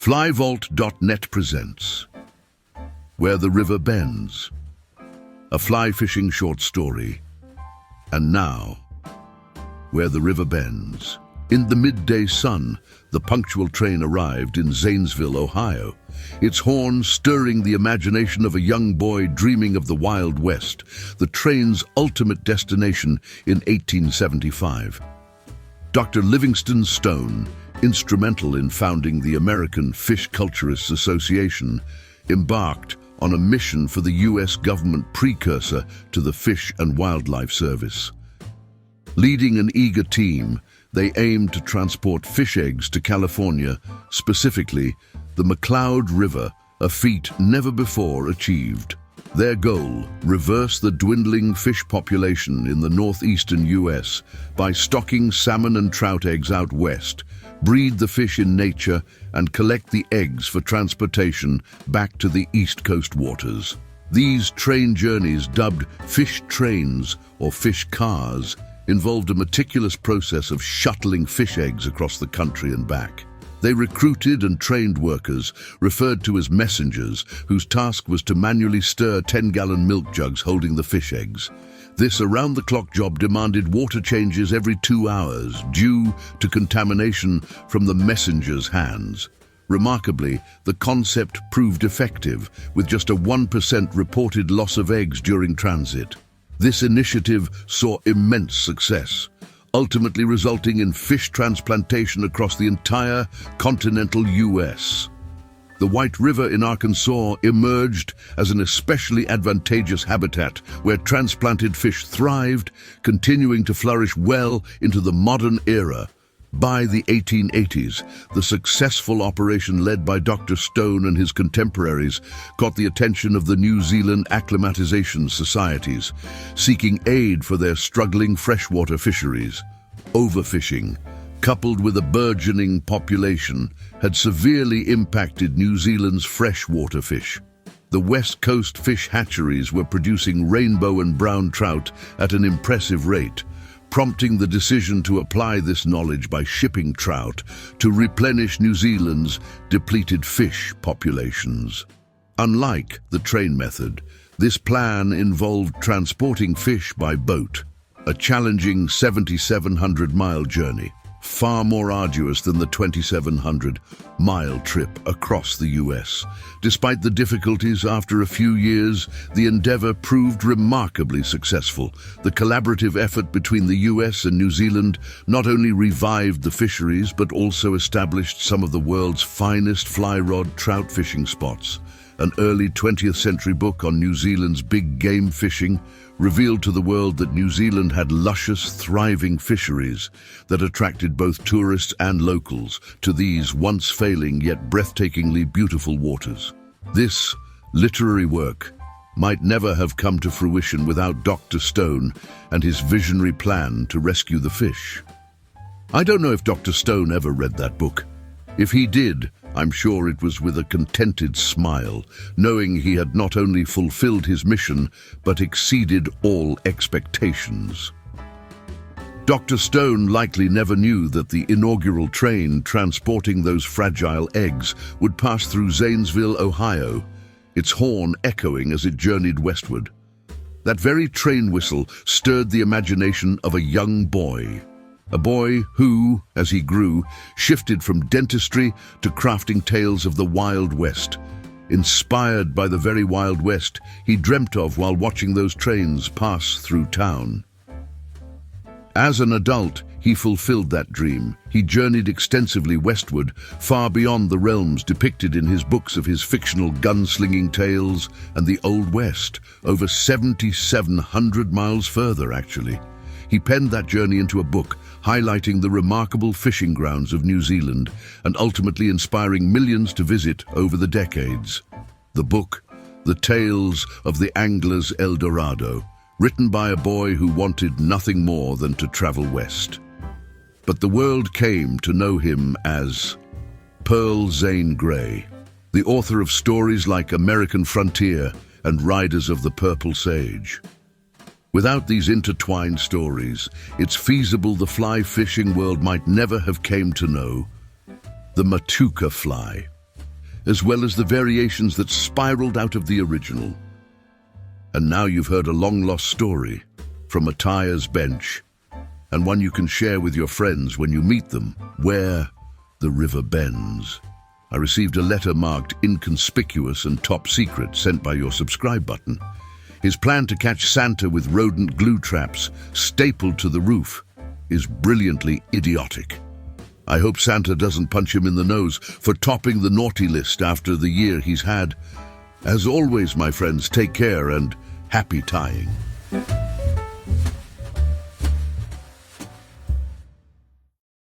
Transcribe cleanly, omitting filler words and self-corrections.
Flyvault.net presents Where the River Bends, a fly fishing short story. And now, Where the River Bends. In the midday sun, the punctual train arrived in Zanesville, Ohio, its horn stirring the imagination of a young boy dreaming of the Wild West, the train's ultimate destination in 1875. Dr. Livingstone Stone, instrumental in founding the American Fish Culturists Association, embarked on a mission for the U.S. government precursor to the Fish and Wildlife Service. Leading an eager team, they aimed to transport fish eggs to California, specifically the McCloud River, a feat never before achieved. Their goal: reverse the dwindling fish population in the northeastern U.S. by stocking salmon and trout eggs out west, breed the fish in nature, and collect the eggs for transportation back to the East Coast waters. These train journeys, dubbed fish trains or fish cars, involved a meticulous process of shuttling fish eggs across the country and back. They recruited and trained workers, referred to as messengers, whose task was to manually stir 10-gallon milk jugs holding the fish eggs. This around-the-clock job demanded water changes every 2 hours, due to contamination from the messengers' hands. Remarkably, the concept proved effective, with just a 1% reported loss of eggs during transit. This initiative saw immense success, ultimately resulting in fish transplantation across the entire continental U.S. The White River in Arkansas emerged as an especially advantageous habitat where transplanted fish thrived, continuing to flourish well into the modern era. By the 1880s, the successful operation led by Dr. Stone and his contemporaries caught the attention of the New Zealand acclimatization societies, seeking aid for their struggling freshwater fisheries. Overfishing, coupled with a burgeoning population, had severely impacted New Zealand's freshwater fish. The West Coast fish hatcheries were producing rainbow and brown trout at an impressive rate, prompting the decision to apply this knowledge by shipping trout to replenish New Zealand's depleted fish populations. Unlike the train method, this plan involved transporting fish by boat, a challenging 7,700-mile journey, far more arduous than the 2,700-mile trip across the U.S. Despite the difficulties, after a few years, the endeavor proved remarkably successful. The collaborative effort between the U.S. and New Zealand not only revived the fisheries, but also established some of the world's finest fly rod trout fishing spots. An early 20th century book on New Zealand's big game fishing revealed to the world that New Zealand had luscious, thriving fisheries that attracted both tourists and locals to these once failing yet breathtakingly beautiful waters. This literary work might never have come to fruition without Dr. Stone and his visionary plan to rescue the fish. I don't know if Dr. Stone ever read that book. If he did, I'm sure it was with a contented smile, knowing he had not only fulfilled his mission, but exceeded all expectations. Dr. Stone likely never knew that the inaugural train transporting those fragile eggs would pass through Zanesville, Ohio, its horn echoing as it journeyed westward. That very train whistle stirred the imagination of a young boy. A boy who, as he grew, shifted from dentistry to crafting tales of the Wild West. Inspired by the very Wild West he dreamt of while watching those trains pass through town. As an adult, he fulfilled that dream. He journeyed extensively westward, far beyond the realms depicted in his books of his fictional gunslinging tales and the Old West, over 7,700 miles further, actually. He penned that journey into a book, highlighting the remarkable fishing grounds of New Zealand and ultimately inspiring millions to visit over the decades. The book, The Tales of the Angler's El Dorado, written by a boy who wanted nothing more than to travel west. But the world came to know him as Pearl Zane Grey, the author of stories like American Frontier and Riders of the Purple Sage. Without these intertwined stories, it's feasible the fly fishing world might never have came to know the matuka fly. as well as the variations that spiraled out of the original. And now you've heard a long-lost story from a tier's bench, and one you can share with your friends when you meet them, where the river bends. I received a letter marked inconspicuous and top secret sent by your subscribe button. His plan to catch Santa with rodent glue traps stapled to the roof is brilliantly idiotic. I hope Santa doesn't punch him in the nose for topping the naughty list after the year he's had. As always, my friends, take care and happy tying.